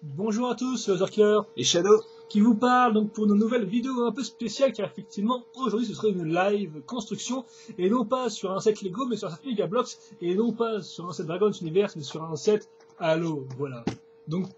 Bonjour à tous, c'est Killer Et Shadow. qui vous parle donc pour une nouvelle vidéo un peu spéciale car effectivement aujourd'hui ce serait une live construction et non pas sur un set Lego mais sur un set Megablox et non pas sur un set Dragon's Universe mais sur un set Halo, voilà. Donc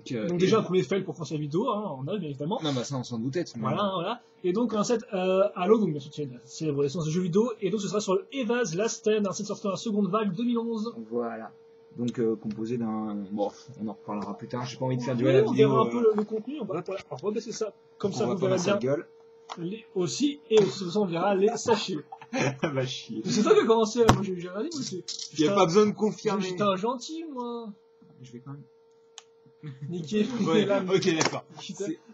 déjà un premier fail pour faire cette vidéo, hein, en a bien évidemment. Non bah ça on s'en doutait. Voilà. Et donc un set Halo, donc bien sûr c'est une célèbre licence de jeux vidéo et donc ce sera sur le Eva's Last Stand, un set sorti dans la seconde vague 2011. Voilà. Donc composé d'un... Bon, on en reparlera plus tard, j'ai pas envie de faire durer Oui, la on vidéo. verra un peu le contenu, on va rebaisser ça, comme ça vous verrez bien. Gueule. Aussi, et aussi, on verra les sachets. Va chier. Mais c'est toi qui as commencé, là. Moi j'ai rien dit, moi c'est... Y a pas besoin de confirmer. J'étais un gentil, moi. Je vais quand même... Niqué. Ouais, là, ok d'accord.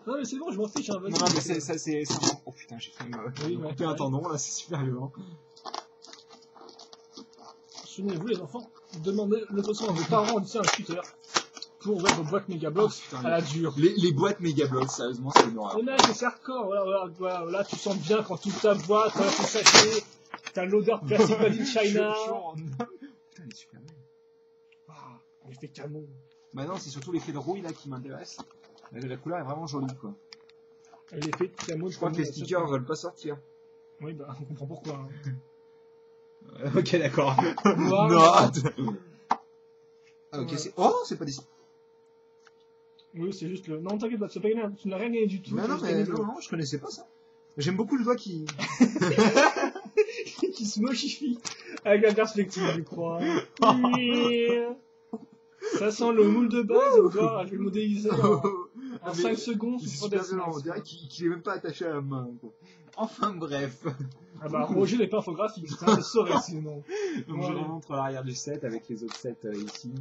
Non mais c'est bon, je m'en fiche, hein, vas-y. Non mais ça c'est... Oh putain, j'ai fait me couper un tendon là, c'est super violent. Souvenez-vous les enfants, demandez le consent à vos parents en disant un tuteur pour ouvrir vos boîtes Megablox à la dure. Les boîtes Megablox, sérieusement c'est une horreur. Mais mec, c'est hardcore, voilà, tu sens bien quand toute ta boîte, t'as ton sachet, t'as l'odeur plastique made in China. Putain, elle est super belle. Ah, l'effet camo. Bah non, c'est surtout l'effet de rouille là qui m'intéresse. La couleur est vraiment jolie quoi. L'effet camo, Je crois que les stickers veulent pas sortir. Oui, bah, on comprend pourquoi. Hein. Ok, d'accord. Non, Ah, ok, c'est... Oh, c'est pas des... Oui, c'est juste le... Non, t'inquiète pas, tu n'as rien gagné du tout. Non, je connaissais pas ça. J'aime beaucoup le doigt qui... qui se mochifie avec la perspective, je crois. Ça sent le moule de base, je vais le modéliser en 5 secondes. C'est super violent, on dirait qu'il est même pas attaché à la main. Quoi. Enfin bref. Ah bah Roger n'est pas infographique, ça le saurait sinon. Donc je remontre l'arrière du set avec les autres sets ici.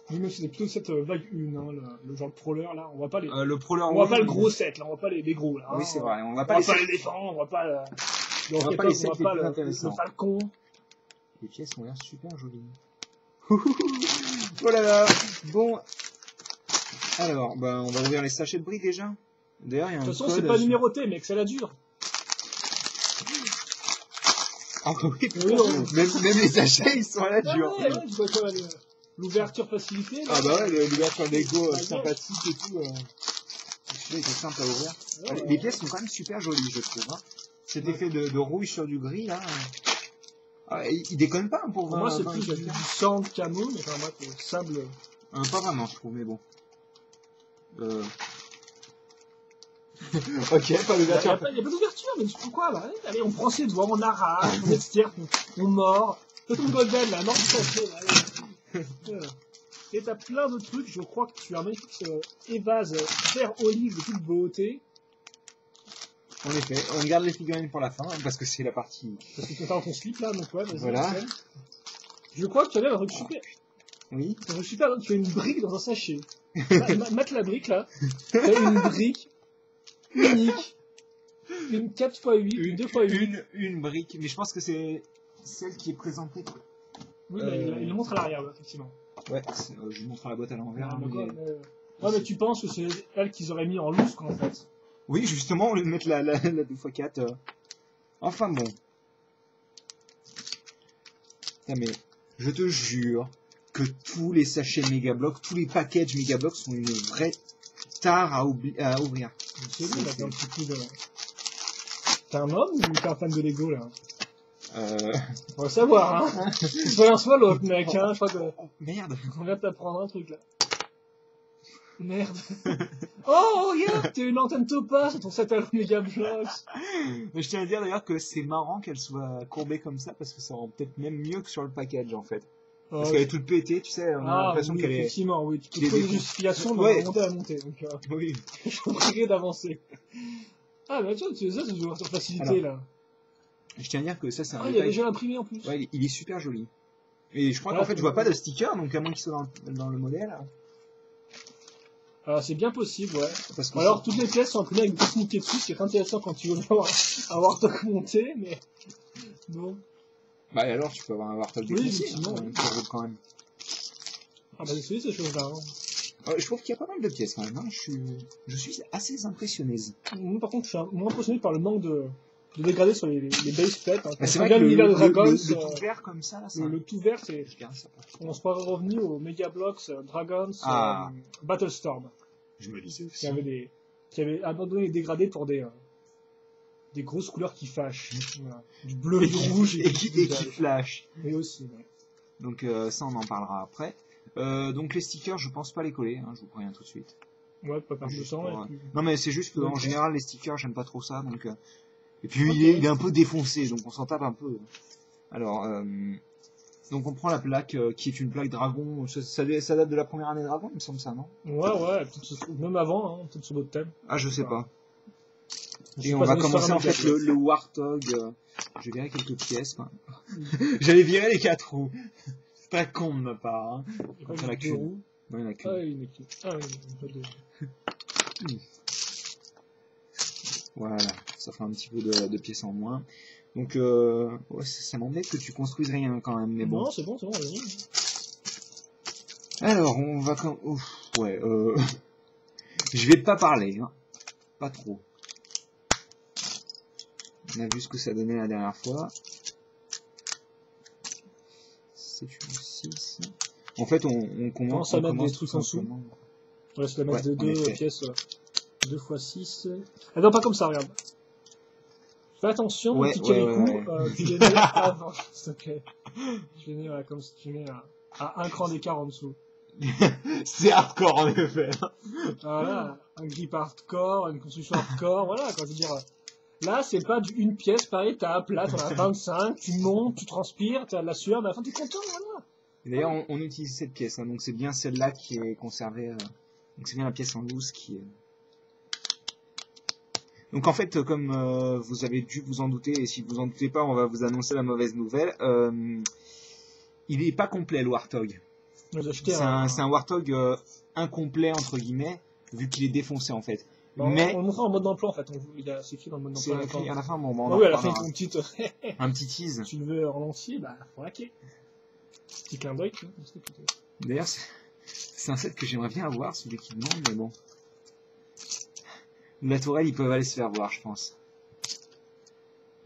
Oui, mais c'est plutôt cette vague 1, hein, le genre de prowler là, on voit pas les... le prowler, on voit pas le gros set là, on voit pas les gros là. Oui hein. c'est vrai, on voit pas les éléphants, on voit pas le... On voit pas les sets les plus intéressants. Le falcon. Les pièces ont l'air super jolies. Oh là là. Bon. Alors, bah on va ouvrir les sachets de briques déjà. D'ailleurs, il y a un... De toute façon, c'est pas numéroté, mec, c'est la dure. Ah oui, même les sachets, ils sont à la dure. Ouais, tu vois quoi, l'ouverture facilitée. Là, ah bah ouais, l'ouverture Lego sympathique et tout. Celui-là était simple à ouvrir. Ouais. Les pièces sont quand même super jolies, je trouve. Hein. Cet effet de rouge sur du gris, là. Il déconne pas hein, pour moi, c'est plus du sang de camo, mais enfin, bref, sable. Pas vraiment, je trouve, mais bon. Ok, pas d'ouverture. Il n'y a pas d'ouverture, mais pourquoi bah, allez, on prend ses doigts, on arrache, on extirpe, on mord. C'est ton golden là, mort du sachet là. Et t'as plein de trucs, je crois que tu as un magnifique évase vert olive de toute beauté. En effet, on garde les figurines pour la fin, hein, parce que c'est la partie... Parce que tu as ton slip là, donc ouais, vas-y. Voilà. Je crois que tu as l'air un truc super. Oui. Un truc super, tu as une brique dans un sachet. Mate la brique là. Tu as une brique unique. Une 4x8, une 2x8. Une brique, mais je pense que c'est celle qui est présentée. Oui, il le montre à l'arrière, effectivement. Ouais, je vous montre la boîte à l'envers. Ah, ouais, mais tu penses que c'est elle qu'ils auraient mis en lustre en fait. Oui, justement, au lieu de mettre la 2x4. Enfin bon. Non mais, je te jure que tous les sachets Megablox, tous les packages Megablox sont une vraie tare à ouvrir. C'est bon, t'as un petit coup de... T'es un homme ou t'es un fan de Lego là? On va savoir, hein. Soit l'un soit l'autre, mec, hein. Je crois que... Merde. On vient de t'apprendre un truc là. Merde. Oh, regarde, t'as une antenne Topaz sur ton set à Megablox. Je tiens à dire d'ailleurs que c'est marrant qu'elle soit courbée comme ça, parce que ça rend peut-être même mieux que sur le package en fait. Parce qu'elle est toute pétée, tu sais, on a l'impression qu'elle est... Effectivement, oui, tu peux trouver des justifications de remonter à monter, donc oui. Je comprends d'avancer. Ah, bah tiens, tu sais, c'est une facilité là. Je tiens à dire que ça, c'est un détail. Il y a déjà l'imprimé en plus. Ouais, il est super joli. Et je crois qu'en fait, je vois pas de sticker, donc à moins qu'il soit dans le modèle. Alors, c'est bien possible, ouais. Parce que alors, toutes les pièces sont imprimées avec des petits niquets dessus, ce qui est intéressant quand tu veux avoir stock monté, mais... Bon. Bah, et alors, tu peux avoir un Warthog défoncé, sinon, quand même. Ah bah, c'est ces choses-là, hein. Je trouve qu'il y a pas mal de pièces, quand même, hein. Je suis assez impressionné. Moi, par contre, je suis moins impressionné par le manque de dégrader sur les base plates. Hein. Bah, c'est On vrai que regarde l'univers de Dragons, le tout vert comme ça, le tout vert, c'est... je garde ça. On se pourrait revenir aux Mega Bloks Dragons Ah. Battlestorm. Je me disais aussi. Qui avait abandonné les dégradés pour des grosses couleurs qui fâchent. Voilà. Du bleu, du rouge et qui flash. Et aussi, ouais. Donc ça, on en parlera après. Donc les stickers, je pense pas les coller, hein, je vous préviens tout de suite. Ouais, pas perdre de Juste temps. pour, Et puis... Non mais c'est juste que en général les stickers, j'aime pas trop ça, donc. Et puis Okay. il est un peu défoncé, donc on s'en tape un peu. Alors, donc on prend la plaque qui est une plaque dragon. Ça date de la première année dragon, il me semble ça, non? Ouais, peut-être même avant, hein, peut-être sur d'autres thèmes. Ah, je sais pas. Je Et sais on pas, va c'est une commencer en histoire fait le Warthog. Je vais virer quelques pièces. Quoi. J'allais virer les 4 roues. C'est pas con de ma part. Hein. Il y en a a qu'une. roues. Non, il y en a qu'une. Ah, il y en a qu'une. Ah, oui, il y en a deux. Voilà, ça fera un petit peu de pièces en moins. Donc, ouais, ça m'embête que tu construises rien quand même, mais bon. Non, c'est bon, vas-y. Alors, on va quand... Ouf, ouais, je vais pas parler, hein. Pas trop. On a vu ce que ça donnait la dernière fois. 7, 8, 6... En fait, on commence à mettre des trucs en dessous. On laisse la mettre de 2 pièces, 2 x 6. Ah non, pas comme ça, regarde. Fais attention, mon petit Kirikou, tu les mets avant, s'il te plaît. Je les mets comme si tu mets à un cran d'écart en dessous. C'est hardcore en effet. Voilà, un grip hardcore, une construction hardcore, voilà, quand je veux dire. Là, c'est pas une pièce, pareil, t'as un plat, t'en as 25, tu montes, tu transpires, t'as de la sueur, mais à la fin t'es content, voilà. D'ailleurs, on utilise cette pièce, hein, donc c'est bien celle-là qui est conservée. Donc c'est bien la pièce en loose qui est. Donc en fait, comme vous avez dû vous en douter, et si vous en doutez pas, on va vous annoncer la mauvaise nouvelle. Il est pas complet le Warthog. C'est un Warthog incomplet entre guillemets, vu qu'il est défoncé en fait. Bon, mais on le montrera en mode d'emploi en fait. C'est écrit dans le mode d'emploi. À la fin, bon, on oui, à la fin, une petite. Un petit tease. Si tu le veux en entier, bah, faut hacker. Petit clin d'œil, tu vois. D'ailleurs, c'est un set que j'aimerais bien avoir, celui qui demande, mais bon. La tourelle, ils peuvent aller se faire voir, je pense.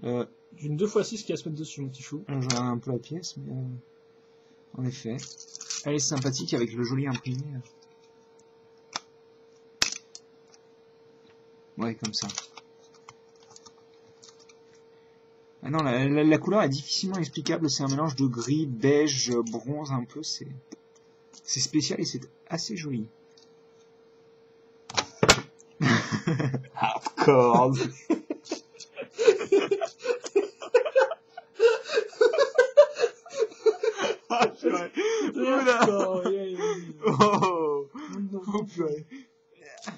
J'ai une 2x6 qui va se mettre dessus, mon petit chou. Je regarde un peu la pièce, mais en effet. Elle est sympathique avec le joli imprimé. Ouais, comme ça. Ah non, la couleur est difficilement explicable. C'est un mélange de gris, beige, bronze un peu. C'est spécial et c'est assez joli. Hardcore. Ah, purée. Oh, purée.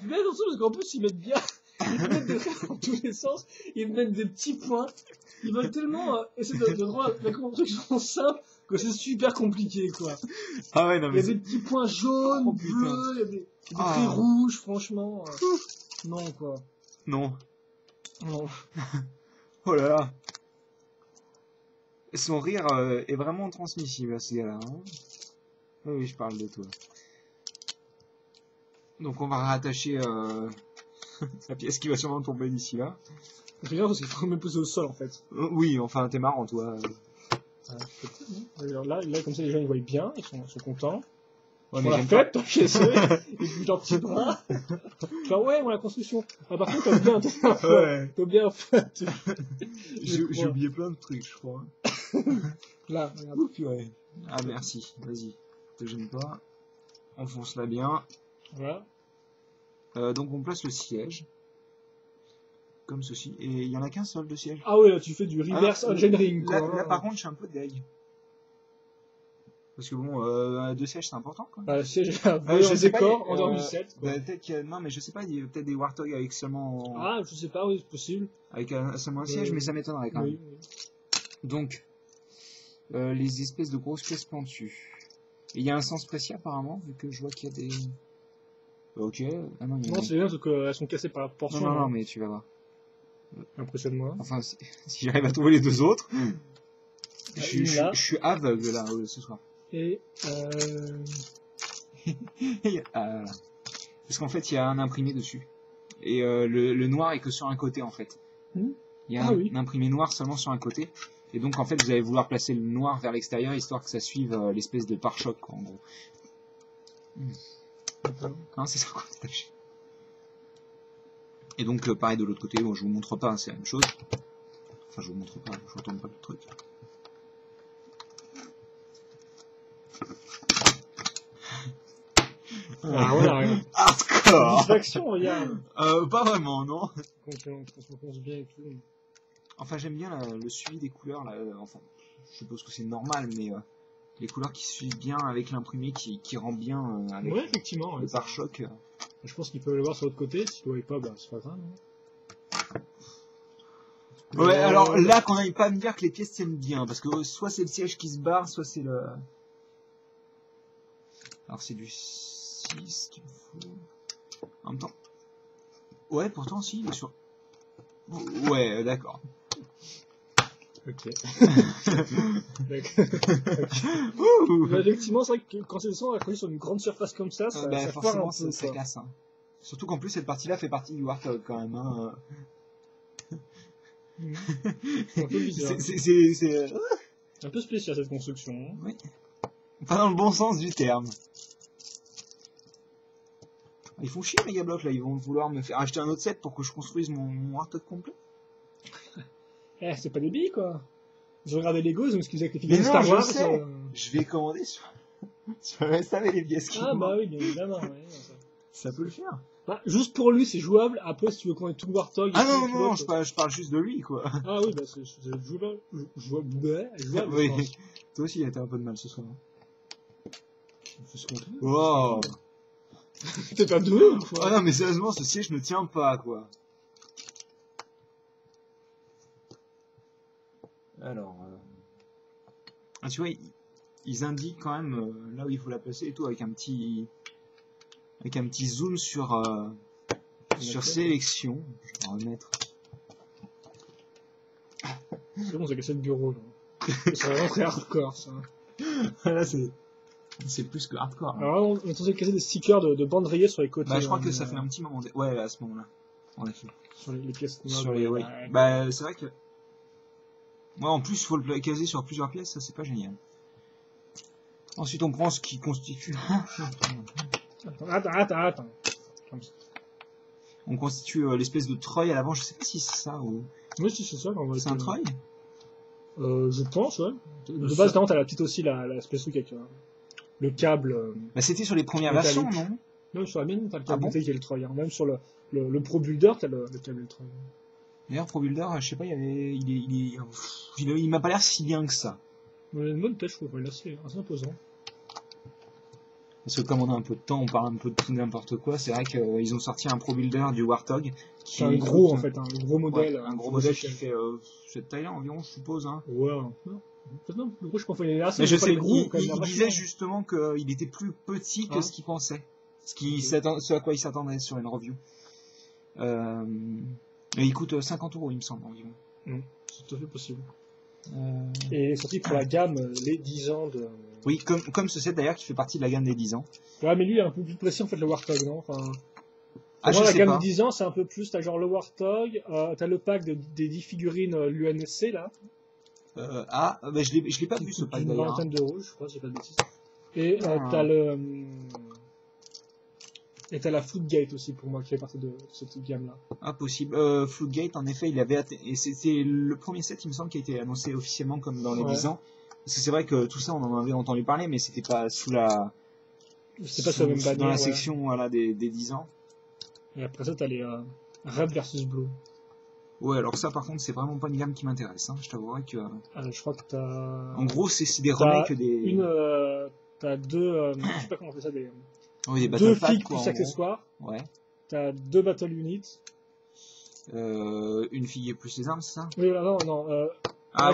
Mais attention, parce qu'en plus, ils mettent bien. Ils mettent des traits dans tous les sens. Ils mettent des petits points. Ils veulent tellement essayer de rendre la construction simple que c'est super compliqué, quoi. Ah ouais, non, mais il y a des petits points jaunes, bleus, il y a des traits rouges, franchement. Non, quoi. Non. Non. Oh là là. Son rire est vraiment transmissible à ce gars-là. Hein. Oui, je parle de toi. Donc on va rattacher la pièce qui va sûrement tomber d'ici là. C'est bien parce qu'il faut même poser au sol en fait. Oui, enfin t'es marrant toi. Alors là, comme ça les gens ils voient bien, ils sont contents. Ouais, on l'a fait, tant chez eux, et puis leurs petits bras. Genre ouais, on la construction. Ah, par contre t'as bien fait. J'ai oublié plein de trucs, je crois. Là, regarde. Ouais. Ah merci, vas-y, te gêne pas. Enfonce-la bien. Voilà. Donc on place le siège. Comme ceci. Et il y en a qu'un seul de siège. Ah ouais, là tu fais du reverse engineering quoi. Là par contre je suis un peu deg. Parce que bon, 2 sièges c'est important quoi. Bah, siège je sais décor, en dehors du set. Peut-être qu'il y a, non mais je sais pas, il y a peut-être des Warthog avec seulement... Ah je sais pas, oui c'est possible. Avec seulement un siège, mais ça m'étonnerait quand même. Oui. Donc, les espèces de grosses pièces pentues. Et il y a un sens précis apparemment, vu que je vois qu'il y a des... Ok. Ah non, c'est bien parce qu'elles sont cassées par la portion. Non, mais tu vas voir. Impressionne-moi. Enfin, si j'arrive à trouver les deux autres... Je suis aveugle là ce soir. Et parce qu'en fait il y a un imprimé dessus et le noir est que sur un côté en fait. Il y a un imprimé noir seulement sur un côté. Et donc, en fait, vous allez vouloir placer le noir vers l'extérieur, histoire que ça suive l'espèce de pare-choc, en gros. Hein, c'est ça qu'on détache. Et donc, pareil de l'autre côté, bon, je vous montre pas, c'est la même chose. Enfin, je vous montre pas, je retourne pas le truc. Ah voilà, regarde. Hardcore. Satisfaction, regarde. Pas vraiment, non. Quand on pense bien et tout. Enfin, j'aime bien le suivi des couleurs, là. Enfin, je suppose que c'est normal, mais les couleurs qui suivent bien avec l'imprimé, qui rend bien avec ouais, effectivement. le pare-choc. Je pense qu'ils peuvent le voir sur l'autre côté. Si vous ne voyez pas, bah, c'est pas grave. Ouais, alors là, qu'on n'aille pas me dire que les pièces tiennent bien, parce que soit c'est le siège qui se barre, soit c'est le... Alors c'est du 6 qu'il me faut... En même temps... Ouais, pourtant, si, il est sur... Ouais, d'accord. Ok. Bah, effectivement, c'est vrai que quand c'est accroché sur une grande surface comme ça, ça forcément, ça casse. Hein. Surtout qu'en plus, cette partie-là fait partie du Warthog, quand même. Hein. C'est un peu bizarre. C'est un peu spécial, cette construction. Hein. Oui. Pas dans le bon sens du terme. Ils font chier, Megablock, là. Ils vont vouloir me faire acheter un autre set pour que je construise mon Warthog complet. Eh, c'est pas des billes, quoi. J'ai regardé Lego, ils ont excusé avec les figurines Star Wars. Je vais commander sur le SAV les pièces qui Ah, bah oui, bien évidemment. Ouais, ça peut le faire. Bah, juste pour lui, c'est jouable. Après, si tu veux qu'on ait tout le Warthog... Ah non, je parle juste de lui, quoi. Ah oui, bah c'est jouable. Jouable, oui. je pense. Toi aussi, il a été un peu de mal ce soir. Faut se contenir. Wow. T'es pas deux, quoi. Ah non, mais sérieusement, ce siège ne tient pas, quoi. Alors... Ah, tu vois, ils indiquent quand même là où il faut la placer et tout, avec un petit zoom sur sélection. Je vais en remettre. C'est bon, c'est cassé le bureau, là. C'est vraiment très hardcore, ça. Là, c'est plus que hardcore. Hein. Alors, on est censé casser des stickers de bandes rayées sur les côtés. Bah, je crois que ça fait un petit moment. Ouais, à ce moment-là. En effet. Sur les pièces noires. Sur les, ouais. Bah, c'est vrai que. Ouais, en plus, il faut le caser sur plusieurs pièces, ça, c'est pas génial. Ensuite, on prend ce qui constitue. Attends. On constitue l'espèce de treuil à l'avant, je sais pas si c'est ça ou. Oui, si, c'est ça. C'est un treuil je pense, ouais. De base, t'as la petite aussi, l'espèce truc avec le câble. Bah, c'était sur les premières versions, non? Non, sur la mienne, t'as le câble qui est le treuil. Hein. Même sur le Pro Builder, t'as le câble et le treuil. D'ailleurs, Pro Builder, je sais pas, il m'a pas l'air si bien que ça. Une bonne tête, je trouve, il est assez imposant. Parce que comme on a un peu de temps, on parle un peu de tout n'importe quoi. C'est vrai qu'ils ont sorti un Pro Builder du Warthog. C'est un gros, en fait, un gros modèle. Ouais, un gros modèle qui fait cette taille-là environ, je suppose. Hein. Ouais, non, le gros, je pense qu'il est assez. Mais je sais, gros, il disait justement qu'il était plus petit que ce qu'il pensait. Ce à quoi il s'attendait sur une review. Et il coûte 50 €, il me semble, environ. C'est tout à fait possible. Et il est sorti pour la gamme les 10 ans de... Oui, comme ce set d'ailleurs qui fait partie de la gamme des 10 ans. Ouais, mais lui il est un peu plus précis en fait, le Warthog, non? Enfin, moi, la gamme 10 ans, c'est un peu plus, t'as genre le Warthog, t'as le pack des 10 figurines l'UNSC là. Bah, je l'ai pas vu ce pack d'ailleurs. Une vingtaine d'euros, je crois, c'est pas de bêtises. Et t'as la Floodgate aussi pour moi qui fait partie de cette gamme là. Ah, possible. Floodgate, en effet, et c'était le premier set, il me semble, qui a été annoncé officiellement comme dans les 10 ans. Parce que c'est vrai que tout ça, on en avait entendu parler, mais c'était pas sous la. C'était pas sur la même bannière. Dans la section voilà, des 10 ans. Et après ça, t'as les Red versus Blue. Ouais, alors ça, par contre, c'est vraiment pas une gamme qui m'intéresse. Hein. Je t'avouerai que. Je crois que t'as. En gros, c'est des remakes des. T'as deux. Je sais pas comment on fait ça, des. Oui, des deux Battle figues quoi, plus accessoires. Ouais. T'as 2 Battle Units. Une fille et plus les armes, c'est ça? Oui, non.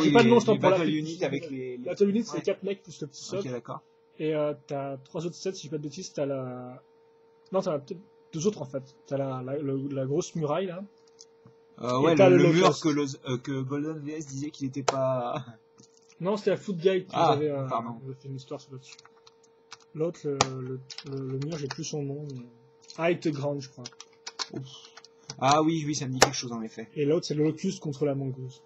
J'ai pas de nom, je les pour la Battle Units avec les. Battle Units, c'est 4 mecs plus le petit sub. Ok, d'accord. Et t'as 3 autres sets, si je dis pas de bêtises, t'as la. Non, t'as peut-être 2 autres en fait. T'as la grosse muraille là. Ouais, le mur que Golden VS disait qu'il était pas. Non, c'était la Floodgate qui avait fait une histoire sur là-dessus. L'autre, le mur, j'ai plus son nom. Mais... Height Ground, je crois. Ouf. Ah oui, oui, ça me dit quelque chose en effet. Et l'autre, c'est le Locust contre la Mongoose.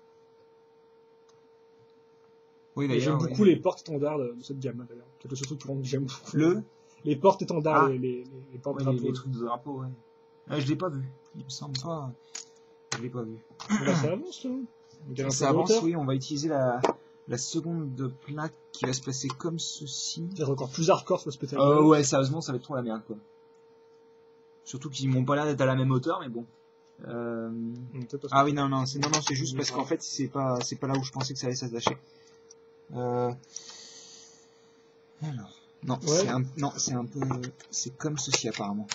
Oui, Et j'aime d'ailleurs. beaucoup les portes-étendards de cette gamme, d'ailleurs. C'est le seul truc que j'aime beaucoup. Le Les portes-étendards, Ah. les portes Ouais, drapeaux. les trucs de drapeau, ouais. Ah, je l'ai pas vu. Il me semble pas. Je l'ai pas vu. Là, ça avance, là. On gagne un Ça peu de avance, hauteur. oui, on va utiliser la seconde plaque qui va se placer comme ceci. C'est encore plus hardcore sur le spectacle. Ouais, sérieusement, ça va être trop la merde, quoi. Surtout qu'ils m'ont pas l'air d'être à la même hauteur, mais bon. Ah oui, non, c'est juste parce qu'en fait, c'est pas là où je pensais que ça allait s'attacher. Alors. Non, Ouais. c'est comme ceci apparemment.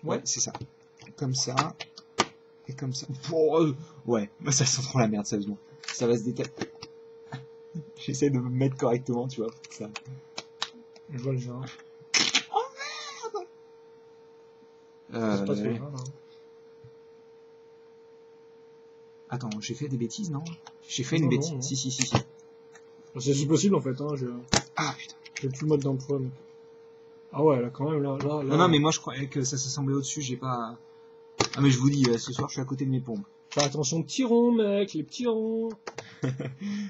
Ouais. Ouais, c'est ça. Comme ça. Et comme ça. Oh, ouais, bah, ça sent trop la merde, sérieusement. Ça va se décaler. J'essaie de me mettre correctement, tu vois. Pour que ça... Je vois le genre. Oh C'est pas trop merde. grave, hein. Attends, j'ai fait des bêtises, non? J'ai fait une Non, bêtise. non. Si. C'est possible en fait, hein. Ah putain. J'ai plus le mode d'emploi. Mais... Ah ouais, là quand même, là. Non, mais moi je croyais que ça s'assemblait au-dessus, j'ai pas. Ah, mais je vous dis, ce soir je suis à côté de mes pompes. Fais attention, petits ronds, mec, les petits ronds.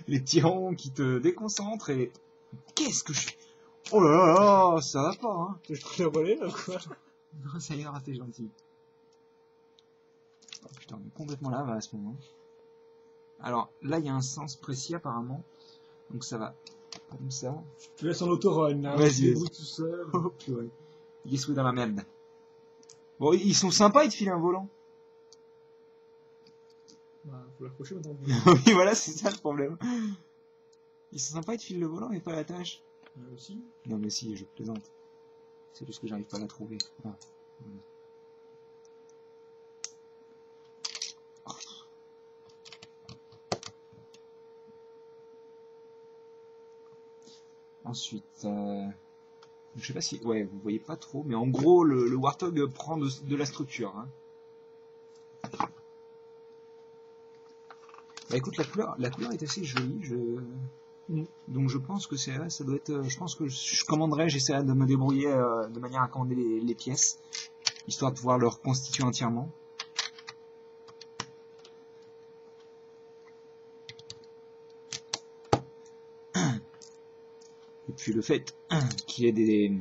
Les petits ronds qui te déconcentrent et. Qu'est-ce que je fais? Oh là là là, ça va pas, hein. Je pris le relais, là, quoi. Non, ça ira, t'es gentil. Oh putain, on est complètement là à ce moment. Alors là, il y a un sens précis apparemment. Donc ça va comme ça. Je te laisse en autorun, là. Vas-y, Tu vas-y. débrouilles tout seul. Oh purée. Il est sous dans la merde. Bon, ils sont sympas, ils te filent un volant. Bah, faut l'accrocher maintenant. Oui, voilà, c'est ça le problème. Ils sont sympas, ils te filent le volant et pas la tâche. Aussi. Non mais si, je plaisante. C'est juste que j'arrive pas à la trouver. Ah, voilà. Ensuite, je sais pas si, ouais, vous voyez pas trop, mais en gros, le Warthog prend de la structure. Hein. Bah écoute, la couleur est assez jolie. Donc je pense que ça doit être. Je pense que je commanderai, j'essaierai de me débrouiller de manière à commander les pièces, histoire de pouvoir le reconstituer entièrement. Et puis le fait qu'il y ait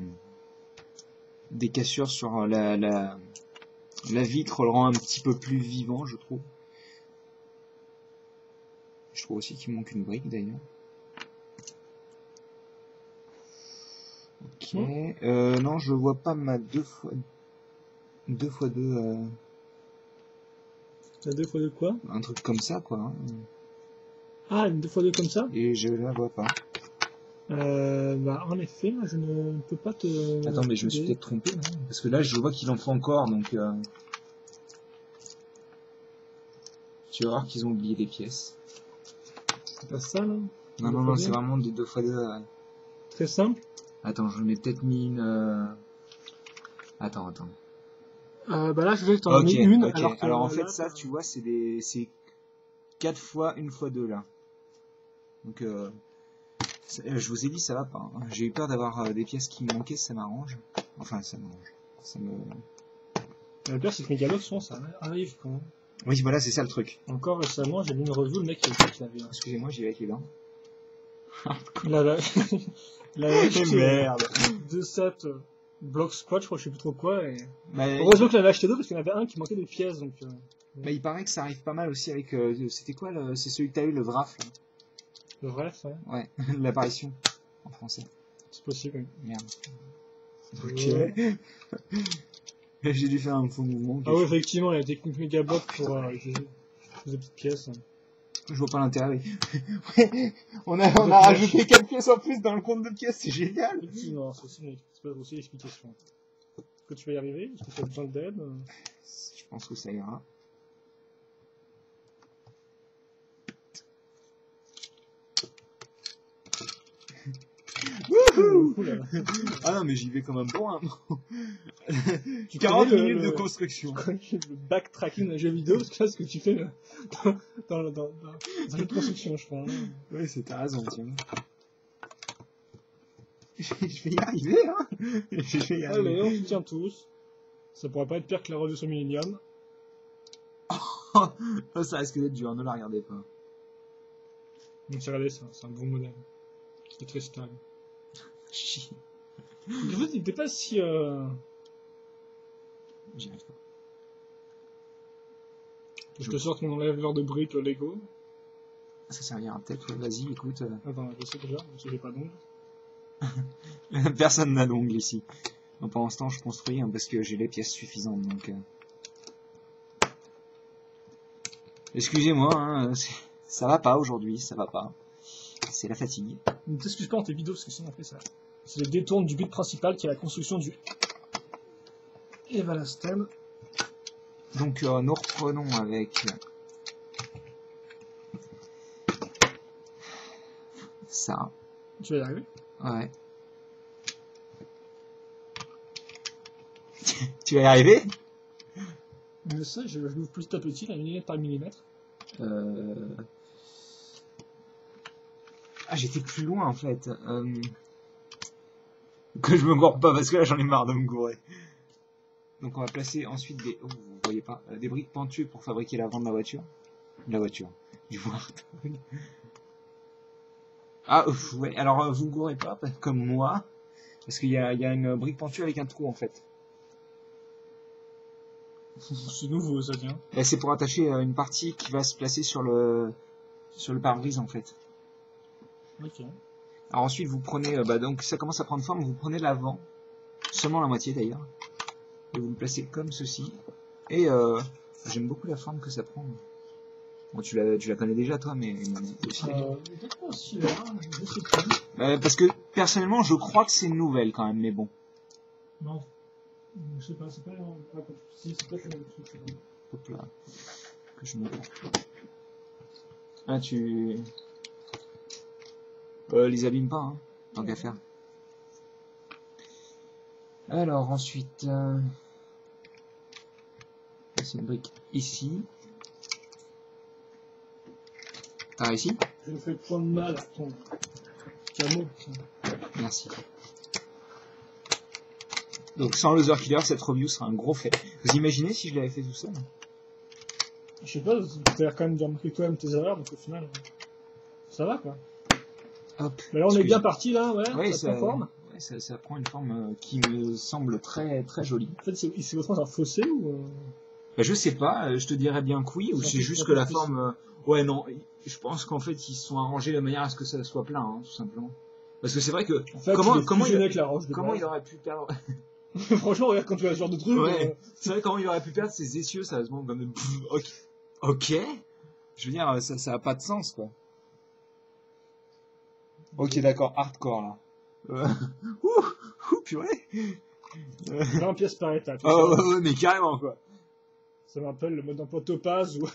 des cassures sur la vitre le rend un petit peu plus vivant, je trouve. Je trouve aussi qu'il manque une brique d'ailleurs. Ok. Non, je vois pas ma 2x2. T'as 2x2 quoi? Un truc comme ça, quoi. Hein. Ah, une 2x2 comme ça? Et je la vois pas. Bah, en effet, moi, je ne peux pas te... Attends, mais je me suis peut-être trompé, non? Parce que là, je vois qu'il en faut encore, donc... Tu vas voir qu'ils ont oublié des pièces. C'est pas ça, là? Non, c'est vraiment des 2x2. Très simple. Attends, je m'ai peut-être mis une... Attends. Bah là, je vais que t'en as mis une. Ok. Alors, Alors en fait, ça, tu vois, c'est 4 fois 1x2, là. Donc, je vous ai dit, ça va pas. Hein. J'ai eu peur d'avoir des pièces qui me manquaient, ça m'arrange. Enfin, ça m'arrange. Ça me... Le pire, c'est que Megalox, ça arrive quand même. Oui, voilà, c'est ça le truc. Encore récemment, j'ai lu une review, le mec qui avait un. Excusez-moi, j'y vais avec les dents. Il avait acheté merde. 2 sets blocs scotch, je crois, je sais plus trop quoi. Et... Bah, heureusement qu'il avait acheté 2 parce qu'il y en avait un qui manquait des pièces. Donc, bah, il paraît que ça arrive pas mal aussi avec... c'était quoi c'est celui que t'as eu, le Vraf, là. Le bref, ouais. Ouais, l'apparition en français. C'est possible, oui. Merde. Ouais. Ok. J'ai dû faire un faux mouvement. Ah oui, effectivement, il y a des techniques méga blocs pour des petites pièces. Je vois pas l'intérêt. Ouais, on a rajouté 4 pièces en plus dans le compte de pièces, c'est génial. Effectivement, c'est aussi l'explication. Est-ce que tu vas y arriver? Est-ce que tu as besoin d'aide? Je pense que ça ira. Ah non, mais j'y vais comme un bon. Hein. 40 minutes de construction. Le backtracking d'un jeu vidéo, parce que là, ce que tu fais dans un jeu de construction, je crois. Hein. Oui, c'est ta raison, tiens. Je vais y arriver, hein. Je vais y arriver. Allez, on se tient tous. Ça pourrait pas être pire que la revue sur Millennium. Oh, ça risque d'être dur, ne la regardez pas. Donc regardez ça, c'est un bon modèle. C'est très stable. Chi. En fait, il n'était pas si... J'y arrive pas. Je te sors mon enlèveur de briques Lego. Ça servira peut-être, vas-y, écoute. Attends, je sais déjà, parce que j'ai pas d'ongles. Personne n'a d'ongles ici. Donc, pendant ce temps, je construis parce que j'ai les pièces suffisantes. Donc, excusez-moi, hein, ça va pas aujourd'hui, ça va pas. C'est la fatigue. Ne t'excuse pas dans tes vidéos parce que sinon on fait ça. C'est le détourne du but principal qui est la construction du Evalastem. Donc nous reprenons avec ça. Tu vas y arriver? Ouais. Tu vas y arriver? Mais ça, je l'ouvre petit à petit, la millimètre par millimètre. Ah, j'étais plus loin en fait. Que je me gourre pas parce que là j'en ai marre de me gourer. Donc on va placer ensuite des, oh, vous voyez pas, des briques pentues pour fabriquer l'avant de la voiture. Du voir. Ah ouais, alors vous gourrez pas comme moi, parce qu'il y a une brique pentue avec un trou en fait. C'est nouveau ça, tiens. Et c'est pour attacher une partie qui va se placer sur le pare-brise en fait. Ok. Alors ensuite vous prenez, donc ça commence à prendre forme, vous prenez l'avant, seulement la moitié d'ailleurs, et vous le placez comme ceci. Et j'aime beaucoup la forme que ça prend. Bon, tu la connais déjà toi, mais aussi. Peut-être pas aussi là, je sais pas. Parce que personnellement je crois que c'est une nouvelle quand même, mais bon. Non. Je sais pas, c'est pas si, c'est peut-être le même truc. Hop là, que je me... Ah tu... les abîme pas, hein, tant qu'à faire. Alors ensuite, c'est une brique ici. Par ici. Je me fais point de mal à ton camo. Merci. Donc sans Loser Killer, cette review sera un gros fait. Vous imaginez si je l'avais fait tout seul? Je sais pas, tu as quand même bien marqué toi-même tes erreurs, donc au final, ça va quoi. Hop. Mais là on est bien parti là, ouais, ouais, ça prend forme. Ouais, ça prend une forme qui me semble très très jolie. En fait, c'est votre un fossé ou Bah, je sais pas, je te dirais bien que oui, ou c'est juste que la forme... ouais, non, je pense qu'en fait, ils se sont arrangés de manière à ce que ça soit plein, hein, tout simplement. Parce que c'est vrai que... En fait, comment il aurait pu perdre... Franchement, regarde quand tu as ce genre de truc... Ouais, c'est vrai comment il aurait pu perdre ses essieux, sérieusement, comme... Ok. Je veux dire, ça a pas de sens, quoi. Ok, d'accord, hardcore, là. Purée 20 pièces par étape. ouais, mais carrément, quoi. Ça me rappelle le mode d'emploi Topaz où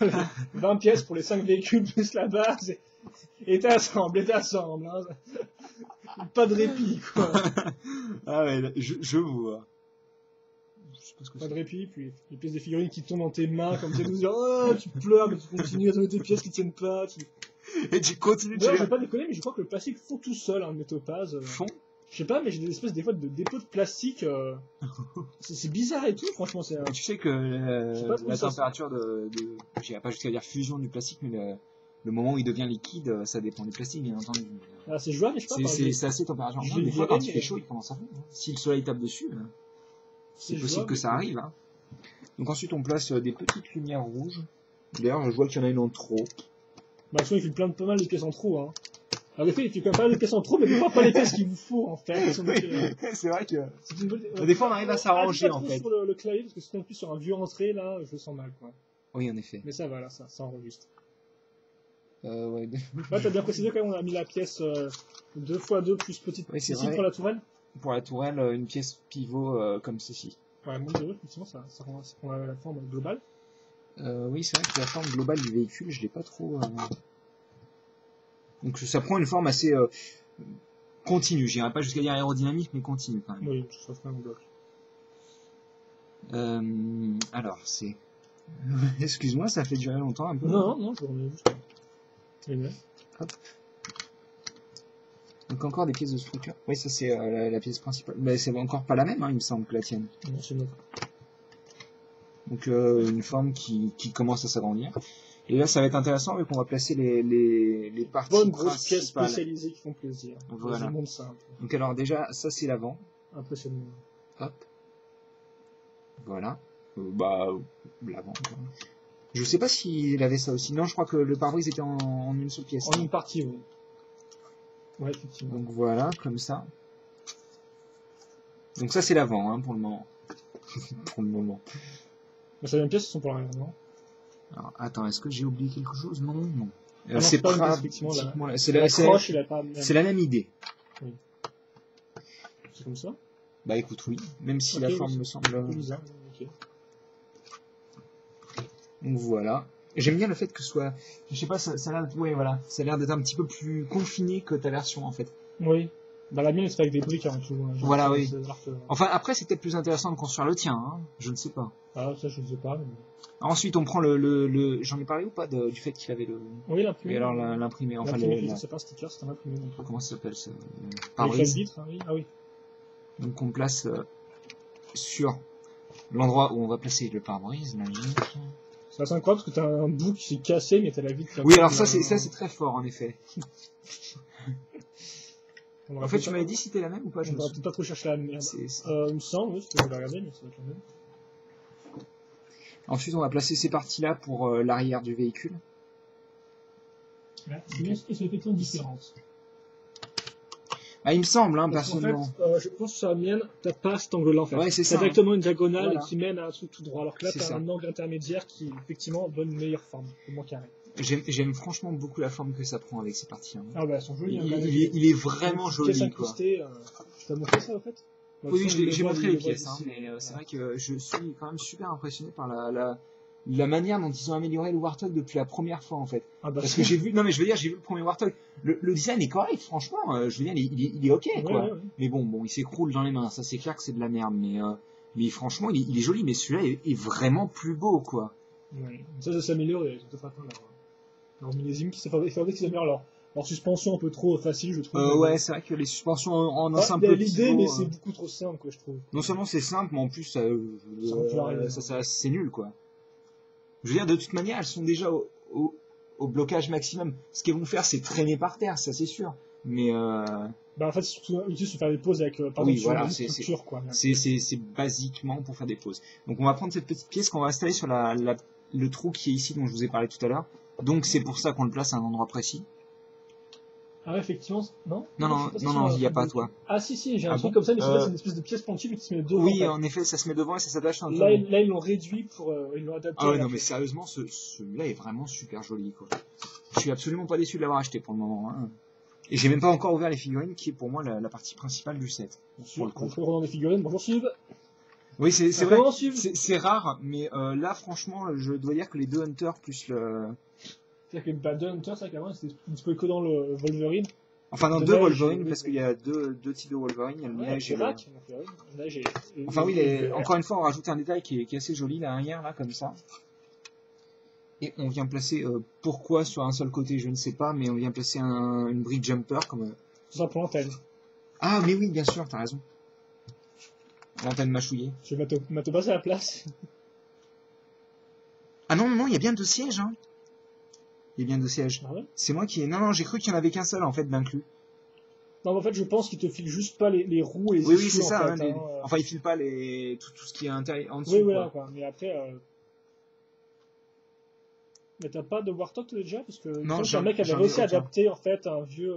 20 pièces pour les 5 véhicules plus la base et t'assembles. Hein. Pas de répit, quoi. Ah ouais, je vois. Pas de répit, puis les pièces des figurines qui tombent dans tes mains comme tu nous oh, tu pleures, mais tu continues à donner tes pièces qui tiennent pas. Et tu continues de... D'ailleurs, je vais pas déconner, mais je crois que le plastique fond tout seul, hein, mes Topaz. Fond? Je sais pas, mais j'ai des espèces des fois de dépôts de plastique. C'est bizarre et tout, franchement. Tu sais que la température de j'irai pas jusqu'à dire fusion du plastique, mais le moment où il devient liquide, ça dépend du plastique, bien entendu. Ah, c'est jouable, je sais pas. C'est assez température. Des fois, quand il fait chaud, il commence à fondre. Si le soleil tape dessus, c'est possible que ça arrive. Hein. Donc ensuite, on place des petites lumières rouges. D'ailleurs, je vois qu'il y en a une en trop. Bah, souvent, il fait pas mal de pièces en trop, hein. Alors, des fois, il fait quand même pas mal de pièces en trop, mais des fois, pas les pièces qu'il vous faut, en fait. C'est vrai que... Des fois, on arrive à s'arranger, en fait. Sur le clavier, parce que si on appuie sur un vieux entrée, là, je le sens mal, quoi. Oui, en effet. Mais ça va, là, ça enregistre. Ouais. Là, t'as bien précisé quand même, on a mis la pièce 2x2 plus petite ici pour la tourelle. Pour la tourelle, une pièce pivot comme ceci. Ouais, mon dieu, effectivement, ça rend la forme globale. Oui, c'est vrai que la forme globale du véhicule, je l'ai pas trop... Donc ça prend une forme assez continue. J'irai pas jusqu'à dire aérodynamique, mais continue quand même. Oui, ça fait un bloc. Alors, c'est... Excuse-moi, ça fait durer longtemps un peu. Non, je remets juste... Hop. Donc encore des pièces de structure. Oui, ça c'est la pièce principale. Mais c'est encore pas la même, hein, il me semble, que la tienne. Non, c'est une autre. Donc une forme qui commence à s'agrandir. Et là, ça va être intéressant vu qu'on va placer les parties Bonne grosse pièce principales. spécialisée qui font plaisir. Voilà. Monde simple. Donc alors déjà, ça c'est l'avant. Impressionnant. Hop. Voilà. L'avant. Je sais pas s'il avait ça aussi. Non, je crois que le pare-brise était en une seule pièce. En une partie, oui. Ouais, effectivement. Donc voilà, comme ça. Donc ça c'est l'avant, hein, pour le moment. Pour le moment. Mais ces mêmes pièces sont pour l'arrière, non? Alors, attends, est-ce que j'ai oublié quelque chose? Non, non. Non, c'est pas une pièce, pratiquement effectivement, la... C'est la même idée. Oui. C'est comme ça? Bah écoute, oui. Même si la forme me semble... un peu bizarre. Ok. Donc voilà. J'aime bien le fait que ce soit... Je sais pas, ça a l'air... Ouais, voilà. Ça a l'air d'être un petit peu plus confiné que ta version, en fait. Oui. Bah la mienne, c'est avec des briques en tout. Hein. Voilà, oui. Que... Enfin, après, c'est peut-être plus intéressant de construire le tien, hein. Je ne sais pas. Ah, ça, je ne sais pas. Mais... Ensuite, on prend J'en ai parlé ou pas du fait qu'il avait le... Oui, l'imprimé. Et alors, l'imprimé, enfin... C'est pas un sticker, c'est un imprimé. Comment ça s'appelle, ça? Avec la vitre, hein, oui. Ah oui. Donc, on place sur l'endroit où on va placer le pare-brise, magique. C'est assez incroyable parce que t'as un bout qui s'est cassé, mais t'as la vitre qui a... Oui, alors ça, c'est très fort, en effet. En fait, tu m'avais dit si c'était la même ou pas? On va peut-être pas trop chercher la merde. Il me semble, oui, je vais regarder, mais ça va être la même. Ensuite, on va placer ces parties-là pour l'arrière du véhicule. C'est bien ce qui est effectivement différente. Ah, il me semble, hein, parce personnellement. En fait, je pense que sur la mienne, t'as pas cet angle-là, en fait. Ouais, c'est ça. T'as directement une diagonale Voilà. qui mène à un truc tout droit, alors que là, t'as un angle intermédiaire qui, effectivement, donne une meilleure forme, moins carré. J'aime franchement beaucoup la forme que ça prend avec ces parties. Hein. Ah bah, elles sont jolies. Il est vraiment joli, quoi. Je t'ai montré ça, en fait? Oui, j'ai montré les pièces, hein, mais c'est vrai que je suis quand même super impressionné par la manière dont ils ont amélioré le Warthog depuis la première fois, en fait. Ah bah, parce que j'ai vu, non mais je veux dire, j'ai vu le premier Warthog. Le design est correct, franchement. Je veux dire, il est ok, quoi. Ouais. Mais bon, il s'écroule dans les mains. Ça, c'est clair que c'est de la merde. Mais franchement, il est joli. Mais celui-là est vraiment plus beau, quoi. Ouais. Ça s'améliore et tout à fait. Alors, millésime, il faudrait qu'ils améliorent leur suspension un peu trop facile, je trouve. Ouais, c'est vrai que les suspensions en un simple pivot... l'idée, mais c'est euh, beaucoup trop simple, quoi, je trouve. Non seulement c'est simple, mais en plus, c'est nul, quoi. Je veux dire, de toute manière, elles sont déjà au blocage maximum. Ce qu'elles vont faire, c'est traîner par terre, ça c'est sûr. Mais bah en fait, c'est surtout utile de faire des pauses avec par oui, exemple, voilà, sur une structure, quoi. C'est basiquement pour faire des pauses. Donc on va prendre cette petite pièce qu'on va installer sur le trou qui est ici, dont je vous ai parlé tout à l'heure. Donc c'est pour ça qu'on le place à un endroit précis. Ah ouais, effectivement, non, il n'y a pas, toi. Ah si, j'ai un truc comme ça, mais c'est une espèce de pièce pointue qui se met devant. Oui, en effet, ça se met devant et ça s'attache un peu. Là, ils l'ont réduit ils l'ont adapté. Ah ouais, non, mais sérieusement, celui-là est vraiment super joli, quoi. Je suis absolument pas déçu de l'avoir acheté pour le moment, hein. Et j'ai même pas encore ouvert les figurines, qui est pour moi la partie principale du set. Pour le coup. On des figurines. Bonjour, Steve. Oui, c'est vrai. C'est rare, mais là, franchement, je dois dire que les deux Hunters plus le... C'est-à-dire que deux Hunters, c'est qu'avant, c'était un petit peu que dans le Wolverine. Enfin, dans deux Wolverine, parce qu'il y a deux types de Wolverine. Il y a le neige et le... Enfin, oui, encore une fois, on rajoute un détail qui est assez joli derrière, là, comme ça. Et on vient placer, pourquoi sur un seul côté, je ne sais pas, mais on vient placer une brique jumper comme... Tout ça pour l'antenne. Ah, mais oui, bien sûr, t'as raison. L'antenne mâchouillée. Je vais te passer à la place. Ah non, il y a bien deux sièges, hein. Il y a bien deux sièges. Ah ouais? C'est moi qui ai... Non, j'ai cru qu'il n'y en avait qu'un seul, en fait, d'inclus. Non, en fait, je pense qu'il te file juste pas les roues et les Oui, c'est ça. en fait, Enfin, il file pas tout ce qui est en dessous. Oui, voilà, quoi. Mais après... Mais t'as pas de Warthog déjà? Parce que non, un mec avait réussi à adapter, en fait, un vieux...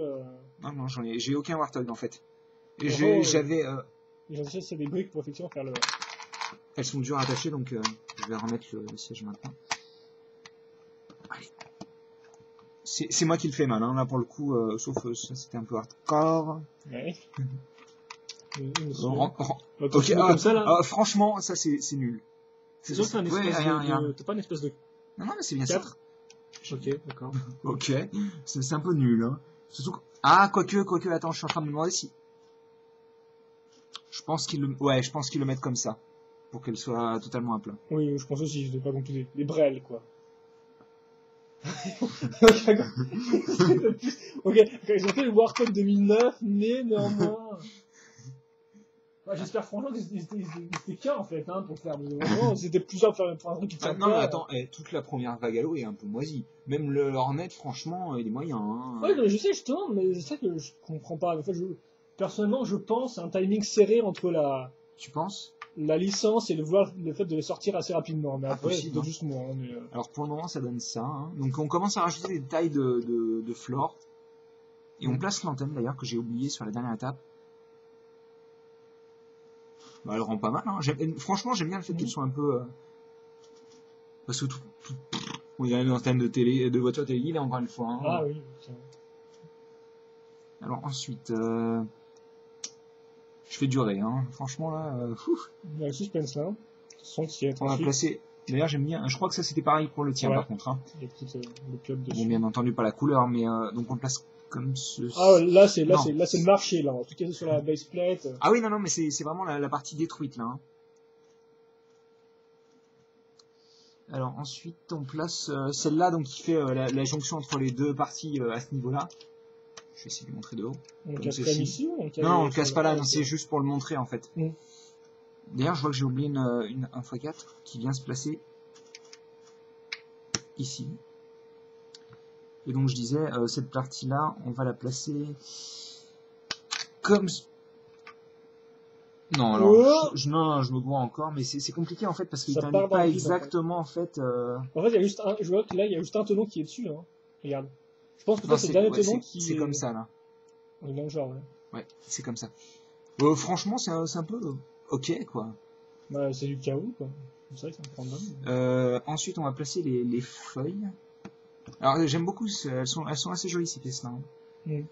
Non, j'ai aucun Warthog, en fait. Et j'avais... Ils ont déjà des briques pour effectivement faire le... Elles sont dures à attacher, donc je vais remettre le siège maintenant. Allez. C'est moi qui le fais mal, hein, là pour le coup, sauf ça c'était un peu hardcore. Ouais. Ok, comme ça, là. Franchement, ça c'est nul. C'est sûr que t'as une espèce de... T'as pas une espèce de... Non, mais c'est bien ça. Ok, d'accord. Ok, c'est un peu nul, hein. Surtout que... Ah, quoique, attends, je suis en train de me demander si... Je pense qu'ils le mettent comme ça, pour qu'elle soit totalement à plat. Oui, je pense aussi, je ne pas compter des brels, quoi. Ok, ils ont fait le Warthog 2009, mais néanmoins... Ouais, j'espère franchement qu'ils étaient qu'un en fait, hein, pour faire. Vraiment, c'était plusieurs pour un truc qui tient non, mais pas. attends, toute la première vague Halo est un peu moisie. Même le Hornet, franchement, il est moyen. Hein. Ouais, mais je sais justement, mais c'est ça que je comprends pas. En fait, personnellement, je pense à un timing serré entre Tu penses? La licence et le fait de les sortir assez rapidement. Mais après, c'est juste moi. Hein, mais Alors pour le moment, ça donne ça. Hein. Donc on commence à rajouter des tailles de flore. Et on place l'antenne d'ailleurs, que j'ai oublié sur la dernière étape. Bah, elle rend pas mal. Hein. Franchement, j'aime bien le fait qu'elle soit un peu... Parce que on dirait une antenne de voiture téléguidée, encore une fois. Hein. Ah oui. Alors ensuite... Je fais durer. Hein. Franchement, là... Il y a le suspense là. On va placer... D'ailleurs, j'aime bien... Je crois que ça, c'était pareil pour le tien, par contre. Hein. Les petites le club dessus. Bon, bien entendu, pas la couleur, mais... donc on le place... Comme ceci. Ah là c'est le marché là, en tout cas sur la base plate. Ah oui non mais c'est vraiment la partie détruite là. Hein. Alors ensuite on place celle-là donc qui fait la jonction entre les deux parties à ce niveau-là. Je vais essayer de le montrer de haut. On le casse pas ici ou non on le casse pas là, c'est juste pour le montrer en fait. Mm. D'ailleurs je vois que j'ai oublié un x4 qui vient se placer ici. Et donc je disais, cette partie-là, on va la placer comme... Non, alors, non, je me vois encore, mais c'est compliqué en fait, parce qu'il t'indique pas exactement en fait... En fait, il y a juste je vois que là, il y a juste un tenon qui est dessus, hein. Regarde. Je pense que c'est le dernier tenon qui... C'est comme ça, là. Dans le genre, ouais. Ouais, c'est comme ça. Franchement, c'est un peu... ok, quoi. Bah, c'est du chaos, quoi. C'est vrai que ça me prend mal. Ensuite, on va placer les feuilles. Alors j'aime beaucoup, elles sont assez jolies ces pièces là. Hein. Mm.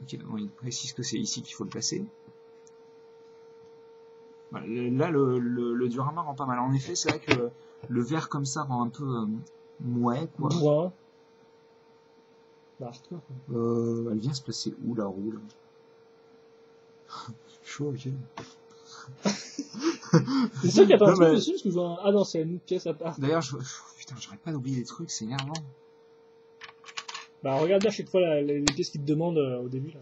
Ok, bon, il précise que c'est ici qu'il faut le placer. Voilà, là le diorama rend pas mal. En effet, c'est vrai que le vert comme ça rend un peu mouais quoi. Ouais. Bah, elle vient se placer où la roue là? Chaud, ok. C'est sûr qu'il n'y a pas un truc dessus parce que je vois. Ah non, c'est une pièce à part. D'ailleurs, putain, j'arrête pas d'oublier des trucs, c'est énervant. Bah regarde bien chaque fois les pièces qu'ils te demandent au début là.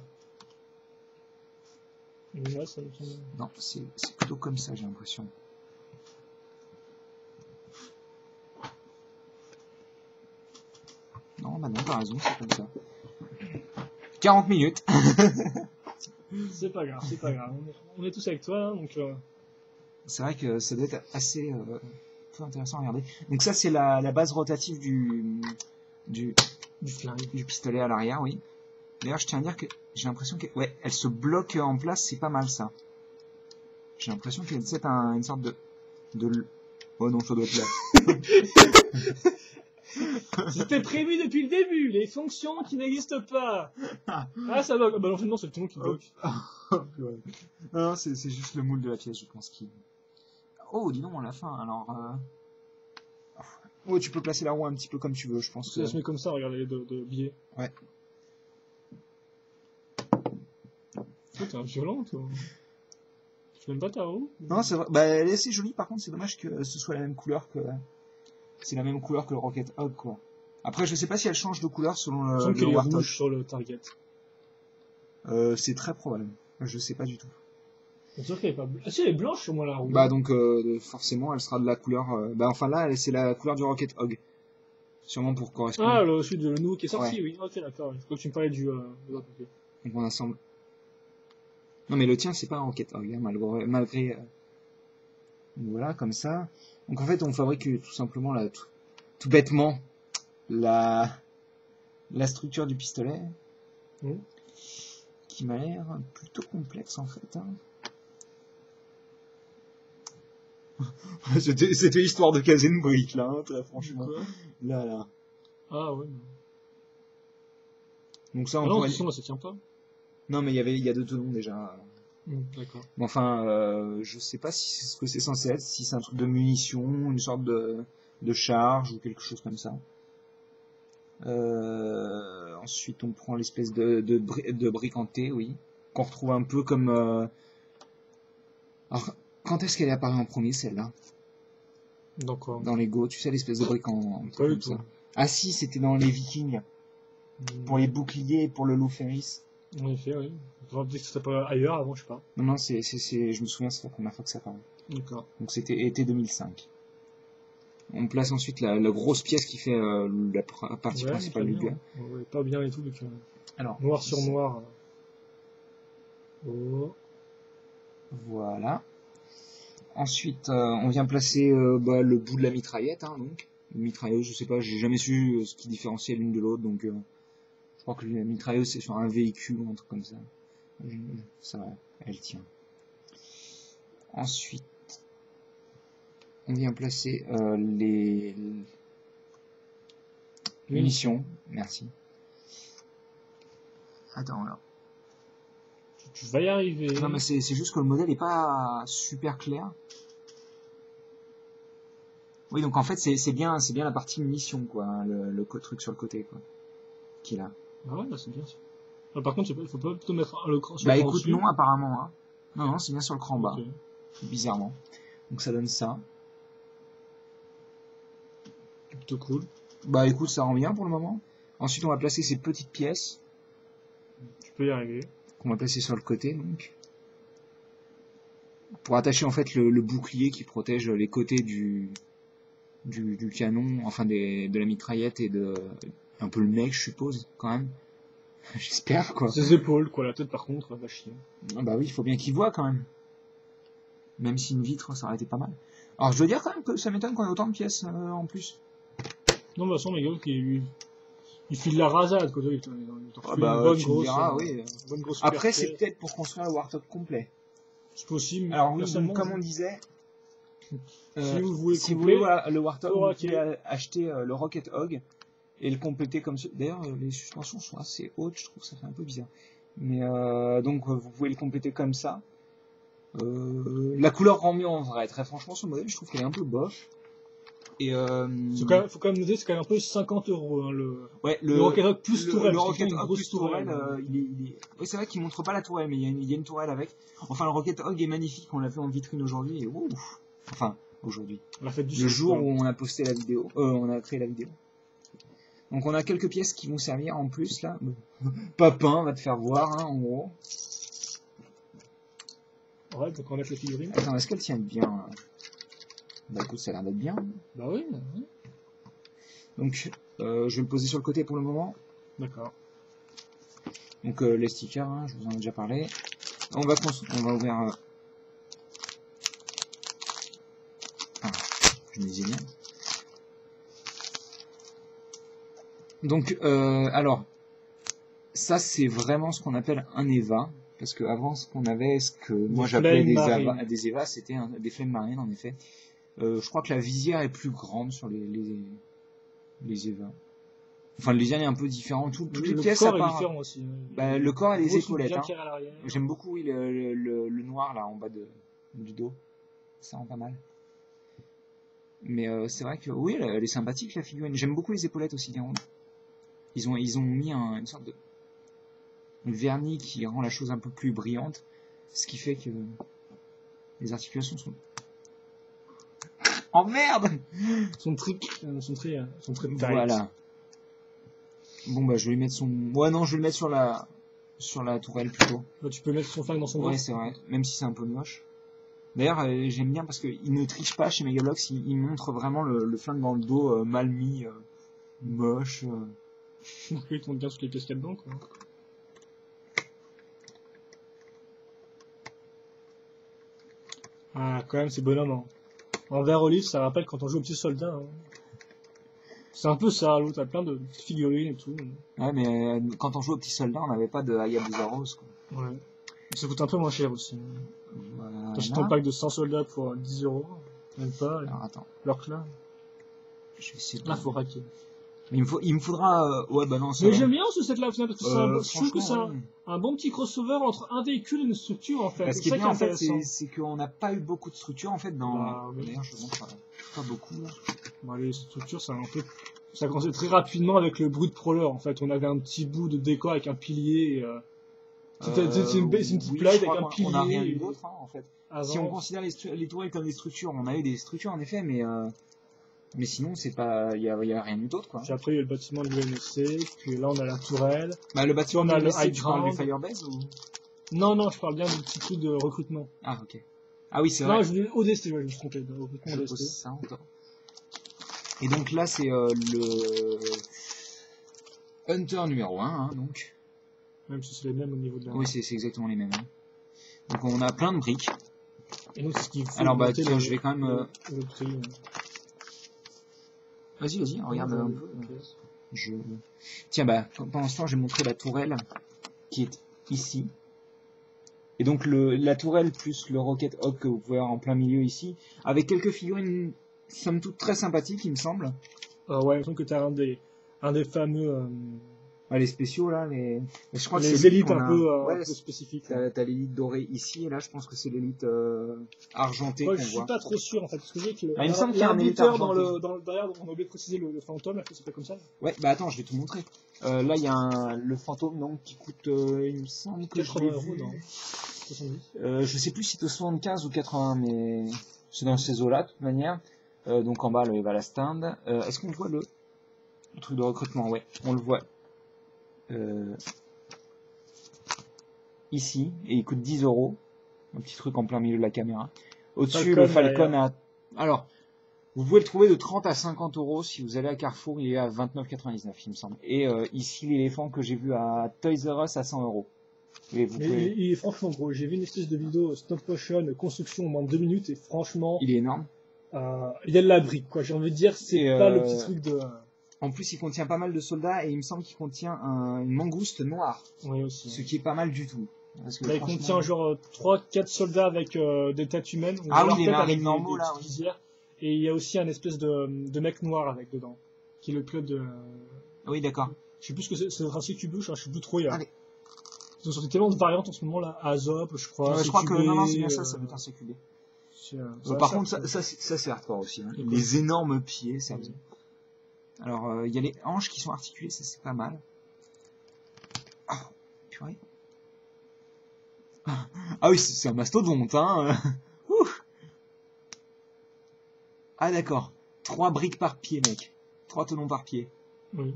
Ouais, ça me semble... Non, c'est plutôt comme ça j'ai l'impression. Non, bah non, t'as raison, c'est comme ça. 40 minutes. C'est pas grave, c'est pas grave. On est tous avec toi, hein, donc... C'est vrai que ça doit être assez peu intéressant à regarder. Donc ça, c'est la base rotative du pistolet à l'arrière, oui. D'ailleurs, je tiens à dire que j'ai l'impression qu'elle elle se bloque en place, c'est pas mal ça. J'ai l'impression qu'elle c'est une sorte de... Oh non, ça doit être là. C'était prévu depuis le début, les fonctions qui n'existent pas. Ah, ça bloque. Bah non, c'est le ton qui bloque. Non, c'est juste le moule de la pièce, je pense qu'il... Oh, dis donc, à la fin, alors... Oh, tu peux placer la roue un petit peu comme tu veux, je pense. Ça se met comme ça, regarde les deux biais. Ouais. T'es un violent, toi. Tu n'aimes pas ta roue? Non, c'est vrai. Bah, elle est assez jolie, par contre, c'est dommage que ce soit la même couleur que... C'est la même couleur que le Rocket Hog, quoi. Après, je sais pas si elle change de couleur selon le Warthog. Il est rouge sur le target. C'est très probable. Je sais pas du tout. C'est sûr qu'elle est pas bleue. Ah si, elle est blanche au moins la roue. Bah donc forcément elle sera de la couleur... Bah enfin là c'est la couleur du Rocket Hog. Sûrement pour correspondre. Ah, celui de nous qui est sorti, oui. Ok, d'accord. Je crois que tu me parlais du... Donc on assemble... Non mais le tien c'est pas un Rocket Hog, hein, malgré voilà, comme ça. Donc en fait on fabrique tout simplement là, tout bêtement la structure du pistolet. Qui m'a l'air plutôt complexe en fait. Hein. C'était histoire de caser une brique là, hein, très franchement. Là. Ah ouais. Donc ça on non, pourrait... de toute façon, ça tient pas. Non mais il y a deux tenons déjà. D'accord. Mais enfin, je sais pas si ce que c'est censé être, si c'est un truc de munition, une sorte de charge ou quelque chose comme ça. Ensuite on prend l'espèce de brique en T, oui, qu'on retrouve un peu comme... Alors, quand est-ce qu'elle est apparue en premier, celle-là? Dans les Go, tu sais, l'espèce de brique en T comme ça. Ah si, c'était dans les Vikings. Pour les boucliers et pour le loup Ferris. En effet, oui. J'aurais dit que c'était pas ailleurs avant, je sais pas. Non, non, je me souviens, c'est la première fois que ça apparaît. D'accord. Donc c'était été 2005. On place ensuite la grosse pièce qui fait la partie principale du gars. Ouais, pas bien et tout, donc Alors, noir sur noir. Oh. Voilà. Ensuite, on vient placer le bout de la mitraillette, hein, donc. Une mitrailleuse, je sais pas, j'ai jamais su ce qui différenciait l'une de l'autre, donc je crois que la mitrailleuse c'est sur un véhicule ou un truc comme ça. Ça va, elle tient. Ensuite, on vient placer les munitions. Merci. Attends là. Tu vas y arriver. Non mais c'est juste que le modèle est pas super clair. Oui, donc en fait c'est bien la partie munitions quoi, hein, le truc sur le côté quoi, qu'il a. Ah ouais, bah c'est bien ça. Ah, par contre, il faut pas plutôt mettre le cran sur Bah le cran écoute, dessus. non apparemment. Hein. Non, c'est bien sur le cran bas. Okay. Bizarrement. Donc ça donne ça. C'est plutôt cool. Bah écoute, ça rend bien pour le moment. Ensuite, on va placer ces petites pièces. Tu peux y arriver. Qu'on va placer sur le côté donc. Pour attacher en fait le bouclier qui protège les côtés du canon, enfin de la mitraillette et un peu le mec, je suppose, quand même. J'espère quoi. Ses épaules, quoi, la tête par contre, va chier. Ah bah oui, il faut bien qu'il voit quand même. Même si une vitre, ça aurait été pas mal. Alors je veux dire quand même que ça m'étonne qu'on ait autant de pièces en plus. Non, bah sans les gars, il file la rasade, quoi. Ah bah tu me diras, oui. Bonne grosse après c'est peut-être pour construire le Warthog complet. C'est possible. Alors oui, comme on disait, si vous voulez le Warthog, vous pouvez acheter le Rocket Hog et le compléter comme ça. D'ailleurs, les suspensions sont assez hautes, je trouve que ça fait un peu bizarre. Mais donc vous pouvez le compléter comme ça. La couleur rend mieux en vrai. Très franchement, ce modèle, je trouve qu'elle est un peu bof. Et faut quand même noter, c'est quand même un peu 50 €. Hein, le Rocket Hog plus tourelle. Le Rocket Hog plus tourelle, oui, c'est vrai qu'il montre pas la tourelle, mais il y a une tourelle avec. Enfin, le Rocket Hog est magnifique. On l'a fait en vitrine aujourd'hui et ouf. Enfin, aujourd'hui. Le jour où on a posté la vidéo, on a créé la vidéo. Donc on a quelques pièces qui vont servir en plus là. Papin va te faire voir, hein, en gros. Ouais, donc on va mettre les figurines. Attends, est-ce qu'elles tiennent bien? Bah écoute, ça a l'air d'être bien. Bah oui. Donc, je vais le poser sur le côté pour le moment. D'accord. Donc les stickers, hein, je vous en ai déjà parlé. On va ouvrir... je me disais bien. Donc, alors, ça c'est vraiment ce qu'on appelle un EVA. Parce qu'avant, ce qu'on avait, ce que moi j'appelais des EVA, c'était des flammes marines en effet. Je crois que la visière est plus grande sur les EVA. Enfin, le design est un peu différent. Toutes les pièces, le corps est différent aussi. Bah, le corps et les épaulettes. Hein. À j'aime beaucoup oui, le noir là en bas du dos. Ça rend pas mal. Mais c'est vrai que oui, elle est sympathique la figurine. J'aime beaucoup les épaulettes aussi des rondes. Ils ont mis une sorte de vernis qui rend la chose un peu plus brillante, ce qui fait que les articulations sont... Oh merde! Sont très tight. Voilà. Bon bah je vais lui mettre son... Ouais non, je vais le mettre sur la tourelle plutôt. Bah, tu peux mettre son flingue dans son dos. Ouais c'est vrai, même si c'est un peu moche. D'ailleurs j'aime bien parce qu'il ne triche pas chez Megablox, il montre vraiment le flingue dans le dos, mal mis, moche. Ils tombent bien sur les pièces qu'il y a dedans quoi. Ah quand même c'est bonhomme. Hein. En vert olive ça rappelle quand on joue aux petits soldats. Hein. C'est un peu ça, l'autre, t'as plein de figurines et tout. Ouais, mais quand on jouait aux petits soldats, on n'avait pas de Hayabusa Rose, quoi. Ouais. Ça coûte un peu moins cher aussi. Voilà. T'achètes ton pack de 100 soldats pour 10 €. Même pas. Alors, attends. Alors que là. Je vais essayer de... Là, faut raquer. Mais il me faudra... Ouais, bah non, mais j'aime bien ce set-là, parce que je trouve que c'est ouais. un bon petit crossover entre un véhicule et une structure, en fait. Parce que bien, en fait, c'est qu'on n'a pas eu beaucoup de structures, en fait, dans... Bah, oui. D'ailleurs, je montre pas beaucoup, là. Bah, les structures, c'est un peu... Ça commençait très rapidement avec le brut prowler, en fait. On avait un petit bout de décor avec un pilier. C'est une petite plate avec un pilier. On n'a rien eu d'autre, hein, en fait. Si on considère les tourelles comme des structures, on a eu des structures, en effet, mais Mais sinon, c'est pas, il y a rien d'autre, quoi. Puis après, il y a le bâtiment de l'UNSC, puis là, on a la tourelle. Bah, le bâtiment, on a de le l'UNSC, tu parles du high ground. Firebase ou? Non, je parle bien du petit truc de recrutement. Ah, ok. Ah oui, c'est Non, vrai. je dis ODST, ouais, je me suis trompé, de recrutement Je ODST. pose ça encore. Et donc là, c'est le Hunter numéro 1, hein, donc. Même si c'est les mêmes au niveau de la... Oui, c'est exactement les mêmes. Hein. Donc on a plein de briques. Et donc, c'est ce qu'il faut. Alors, bah, monter tiens, je vais quand même... le prix, Vas-y, regarde un peu. ok. Tiens, bah, pendant ce temps, j'ai montré la tourelle qui est ici. Et donc, la tourelle plus le Rocket Hawk que vous pouvez avoir en plein milieu ici, avec quelques figurines, somme toute, très sympathiques, il me semble. Ouais, il me semble que tu as un des fameux... Ouais, les spéciaux, là, je crois que les c'est élites un peu, ouais, un peu spécifiques. t'as l'élite dorée ici, et là, je pense que c'est l'élite argentée Ouais, qu'on je suis voit. pas trop sûr en fait, parce que je sais que Ah, il me semble qu'il y a un élite l'arbiteur argenté. derrière, on a oublié de préciser le fantôme, là, que c'est pas comme ça. Ouais, bah attends, je vais te montrer. Là, il y a le fantôme, donc, qui coûte, il me semble que je 80 l'ai euros vu. dans 70. Je sais plus si c'est 75 ou 80, mais c'est dans ces eaux-là, de toute manière. Donc en bas, le Vala Stand. Est-ce qu'on voit le truc de recrutement? Ouais, on le voit. Ici, et il coûte 10 euros. Un petit truc en plein milieu de la caméra. Au-dessus, le Falcon a... Alors, vous pouvez le trouver de 30 à 50 euros. Si vous allez à Carrefour, il est à 29,99, il me semble. Et ici, l'éléphant que j'ai vu à Toys R Us à 100 euros. Et vous pouvez... il est franchement gros. J'ai vu une espèce de vidéo stop motion construction en moins de 2 minutes et franchement, Il est énorme. il y a de la brique quoi. J'ai envie de dire, c'est pas le petit truc de. En plus, il contient pas mal de soldats et il me semble qu'il contient une mangouste noire. Oui aussi. Ce qui est pas mal du tout. Parce que Là, il contient genre 3-4 soldats avec des têtes humaines. Ah oui, leur les tête marines avec normaux, des là, petites visières. Et il y a aussi un espèce de mec noir avec dedans, qui est le club de. Oui, d'accord. Je sais plus ce que c'est un Cicubush, je sais plus trop. Il y a. Allez. Ils ont sorti tellement de variantes en ce moment là, Azop, je crois. Je crois que CQB, non, c'est bien ça doit être un CQB. Par contre, ça c'est hardcore aussi. Hein. Les énormes pieds, ça. Alors, il y a les hanches qui sont articulées, ça c'est pas mal. Ah, purée. Ah oui, c'est un mastodonte, hein. Ah d'accord. 3 briques par pied, mec. 3 tenons par pied. Oui.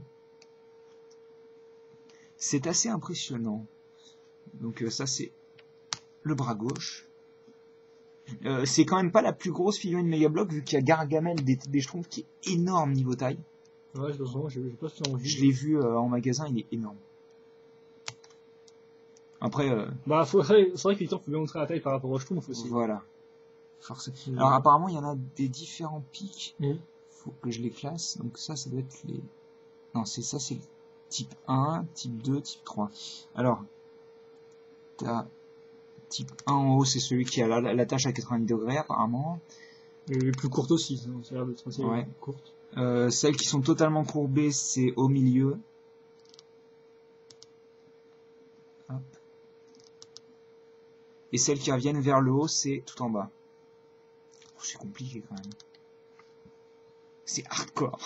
C'est assez impressionnant. Donc ça c'est le bras gauche. C'est quand même pas la plus grosse figurine Megablock vu qu'il y a Gargamel des Schtroumpfs qui est énorme niveau taille. Ouais, j'ai pas fait envie. Je l'ai vu en magasin, il est énorme. Après... Bah, c'est vrai qu'il faut bien montrer la taille par rapport au Schtroumpf aussi. Voilà. Forcément. Alors apparemment, il y en a des différents pics. Mmh. Faut que je les classe. Donc ça doit être les... Non, c'est ça, c'est type 1, type 2, type 3. Alors, t'as type 1 en haut, c'est celui qui a l'attache à 90 degrés apparemment. Et les plus courtes aussi, ça a l'air d'être assez courte. Celles qui sont totalement courbées, c'est au milieu. Hop. Et celles qui reviennent vers le haut, c'est tout en bas. Oh, c'est compliqué quand même. C'est hardcore.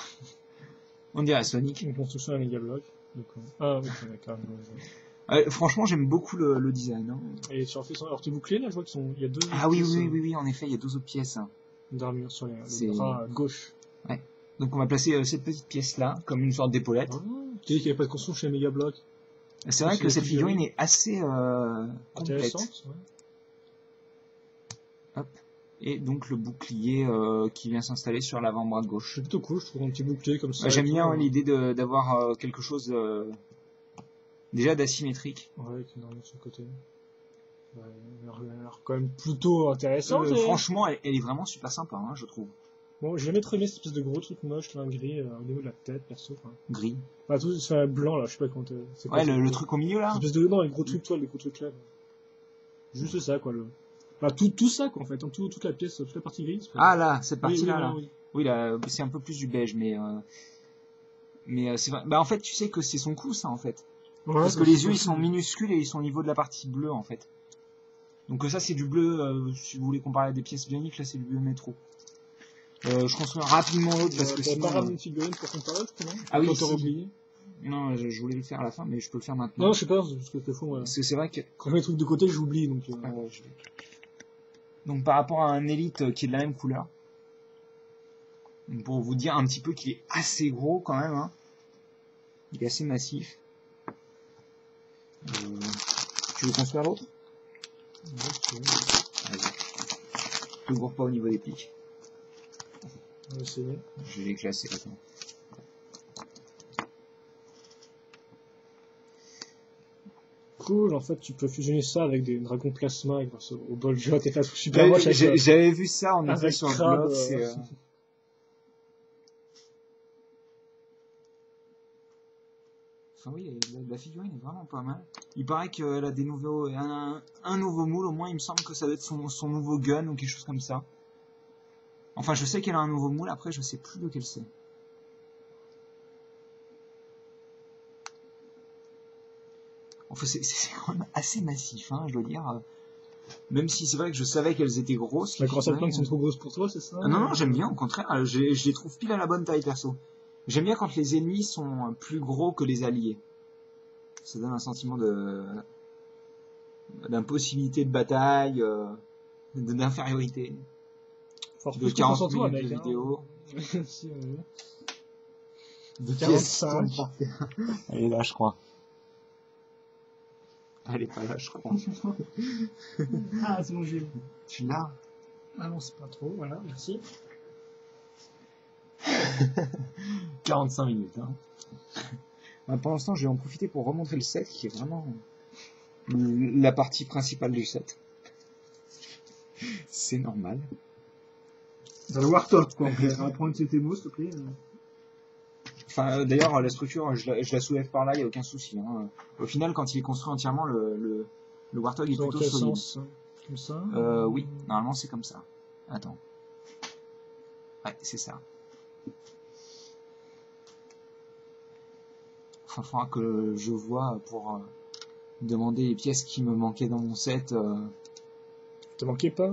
On dirait Sonic. Une construction à Megablock. Ah oui, d'accord. Franchement, j'aime beaucoup le design. Hein. Et sur leur petit bouclier, là, je vois il y a deux. Ah oui, en effet, il y a 2 autres pièces. Hein. D'armure sur le bras gauche. Ouais. Donc on va placer cette petite pièce-là, comme une sorte d'épaulette. Tu dis qu'il n'y avait pas de construction chez Megablock. C'est vrai que cette figurine est assez complète. Ouais. Hop. Et donc le bouclier qui vient s'installer sur l'avant-bras gauche. C'est plutôt cool, je trouve un petit bouclier comme ça. J'aime bien l'idée d'avoir quelque chose déjà d'asymétrique. Ouais, avec une armure sur le côté. Ouais, elle a l'air quand même plutôt intéressante. Franchement, elle est vraiment super sympa, hein, je trouve. Bon, j'ai jamais trop aimé cette espèce de gros truc moche, là, gris, au niveau de la tête, perso. Quoi. Gris. Bah, tout, c'est blanc, là, je sais pas comment c'est quoi. Ouais, le truc au milieu, là. Espèce de, non, les gros trucs, toi, les gros trucs là. Juste ça, quoi, bah, tout ça, quoi, en fait, toute la pièce, toute la partie grise. Ah, là, cette partie-là, oui, là. oui. Oui, là, c'est un peu plus du beige, mais c'est vrai. Bah, en fait, tu sais que c'est son coup, ça, en fait. Ouais, parce que les yeux, ils sont minuscules et ils sont au niveau de la partie bleue, en fait. Donc ça, c'est du bleu, si vous voulez comparer à des pièces bioniques, là, c'est du bleu métro. Je construis rapidement l'autre parce que sinon... T'as pas ramené une figurine pour comparer, non? Ah oui, t'aurais oublié. Non, je voulais le faire à la fin, mais je peux le faire maintenant. Non, je sais pas, c'est ce que je fais. Ouais. Parce que c'est vrai que... Quand je mets les trucs de côté, j'oublie, donc... Donc par rapport à un élite qui est de la même couleur, Pour vous dire un petit peu qu'il est assez gros quand même. Hein. Il est assez massif. Tu veux construire l'autre? Vas-y. Toujours pas au niveau des pics. On va essayer. Je vais les classer. Attends. Cool, en fait, tu peux fusionner ça avec des dragons plasma grâce au bol jot et faire super moche avec J'avais vu ça, on était avec sur le Crab, blog. Enfin oui, la figurine est vraiment pas mal. Il paraît qu'elle a des nouveaux, un nouveau moule, au moins il me semble que ça doit être son nouveau gun ou quelque chose comme ça. Enfin je sais qu'elle a un nouveau moule, après je sais plus lequel c'est. Enfin c'est quand même assez massif, hein, je dois dire. Même si c'est vrai que je savais qu'elles étaient grosses. La grosse alpine sont trop grosses pour toi, c'est ça? Non, j'aime bien, au contraire, je les trouve pile à la bonne taille perso. J'aime bien quand les ennemis sont plus gros que les alliés. Ça donne un sentiment d'impossibilité de bataille, d'infériorité. De 40 minutes de vidéo. Si, de 45. Elle est là, je crois. Elle est pas là, je crois. Ah, c'est bon, j'ai vu. Tu l'as? Ah non, c'est pas trop, voilà, merci. 45 minutes, hein. Bah, pour l'instant, je vais en profiter pour remontrer le set, qui est vraiment la partie principale du set. C'est normal. Dans le Warthog, quoi. Apprends une de tes mots, s'il te plaît. Enfin, d'ailleurs, la structure, je la soulève par là, il n'y a aucun souci. Hein. Au final, quand il est construit entièrement, le Warthog est Dans plutôt quel solide. sens? Comme ça? Oui, normalement c'est comme ça. Attends. Ouais, c'est ça. Enfin, il faudra que je vois pour demander les pièces qui me manquaient dans mon set. Te manquait pas?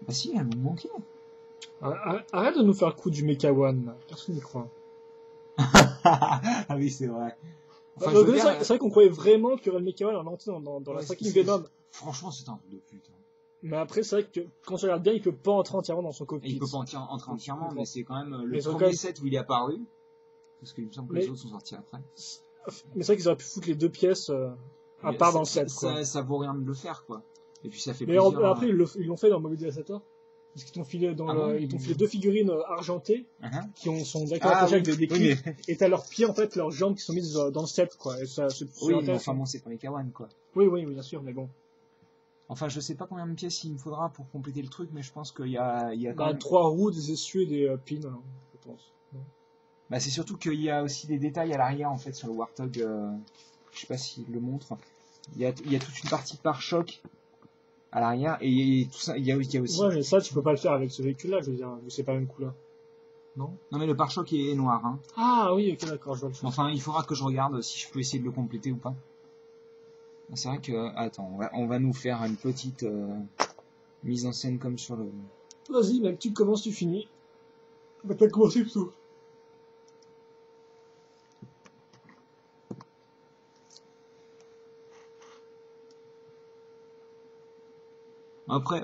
Bah si, elles me manquaient. Arrête de nous faire le coup du Mecha One, là. Personne n'y croit. Ah oui, c'est vrai. Enfin, c'est vrai qu'on croyait vraiment qu'il y aurait le Mecha One en entier dans la fucking Venom. Franchement, c'est un truc de pute. Mais après, c'est vrai que quand tu regardes bien, il peut pas entrer entièrement dans son cockpit. Il peut pas entrer entièrement, mais c'est quand même le Mais premier quand même... set où il est apparu. Parce qu'il me semble que les autres sont sortis après. Mais c'est vrai qu'ils auraient pu foutre les deux pièces à part dans le set. Ça vaut rien de le faire, quoi. Et puis ça fait mais plaisir. Après, ils l'ont fait dans Mobilisator. Parce qu'ils t'ont filé, ils t'ont filé deux figurines argentées qui sont directement accrochées avec des clips. Oui, mais... Et t'as leurs pieds, en fait, leurs jambes qui sont mises dans le set, quoi. Et ça, oui, mais enfin bon, c'est pour les Kawan, quoi. Oui, bien sûr, mais bon. Enfin, je sais pas combien de pièces il me faudra pour compléter le truc, mais je pense qu'il y a quand même... 3 roues, des essieux et des pins, je pense. Bah, c'est surtout qu'il y a aussi des détails à l'arrière, en fait, sur le Warthog. Je sais pas s'il le montre. Il y a toute une partie pare-choc à l'arrière, et tout ça, il y a aussi... Ouais, mais ça, tu peux pas le faire avec ce véhicule-là, je veux dire, c'est pas la même couleur. Non? Non, mais le pare-choc est noir, hein. Ah oui, ok, d'accord, je vois le faire. Enfin, il faudra que je regarde si je peux essayer de le compléter ou pas. C'est vrai que... Attends, on va nous faire une petite mise en scène comme sur le... Vas-y, mec, tu commences, tu finis. On va pas commencer plutôt. Après,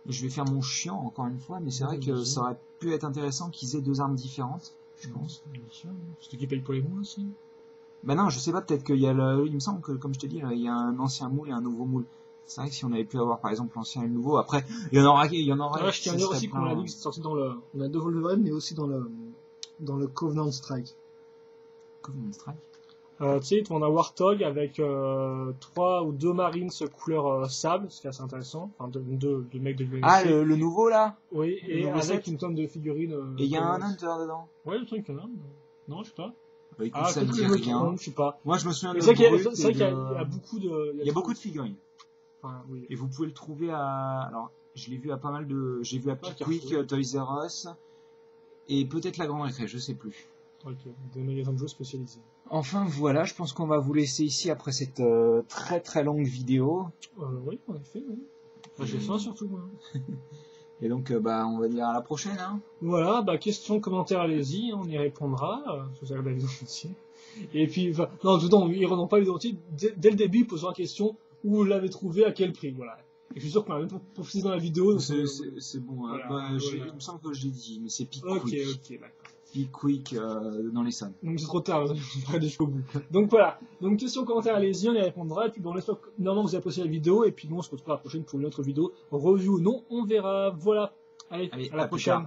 je vais faire mon chiant encore une fois, mais c'est vrai que ça aurait pu être intéressant qu'ils aient deux armes différentes, je pense. C'est toi qui paye pour les moules aussi? Bah non, je sais pas, peut-être qu'il y a il me semble que, comme je te dis, il y a un ancien moule et un nouveau moule. C'est vrai que si on avait pu avoir par exemple l'ancien et le nouveau, après, il y en aura. Ah, je tiens à dire aussi qu'on a dit que c'est sorti dans le. On a deux Wolverine, mais aussi dans le Covenant Strike. Covenant Strike? Tu sais, on a Warthog avec 3 ou 2 Marines couleur sable, c'est assez intéressant. Enfin, deux mecs de l'UNC. Ah, le nouveau là? Oui, et avec une tonne de figurines. Et il y a un Hunter dedans? Ouais, le truc, il y en a. Non, je sais pas. Bah, écoute, ça me dit rien. Je sais pas. Moi, je me souviens de c'est vrai qu'il y a beaucoup de. Il y a beaucoup de figurines. Enfin, oui. Et vous pouvez le trouver à. Alors, je l'ai vu à pas mal de. J'ai vu à Pickwick, Toys R Us, et peut-être la Grande Récré, je sais plus. Ok, des magasins de jeux spécialisés. Enfin voilà, je pense qu'on va vous laisser ici après cette très très longue vidéo. Oui, en effet, oui. J'ai faim surtout, moi. Et donc, bah, on va dire à la prochaine. Hein. Voilà, bah, questions, commentaires, allez-y, on y répondra. Vous avez la vidéo entière. Et puis, enfin, non, dedans, ils ne rendront pas la vidéo entière. Dès le début, ils poseront la question où vous l'avez trouvé, à quel prix, voilà. Et je suis sûr qu'on l'a même précisé dans la vidéo. donc, C'est bon. voilà, Il me semble que je l'ai dit, mais c'est Pickwick. Ok, d'accord. Pickwick dans les Suns. Donc c'est trop tard, on va aller jusqu'au bout. Donc voilà. Donc questions, commentaires, allez-y, on y répondra. Et puis bon, on espère que normalement vous avez apprécié la vidéo. Et puis nous, on se retrouve à la prochaine pour une autre vidéo. Review ou non, on verra. Voilà. Allez à la prochaine.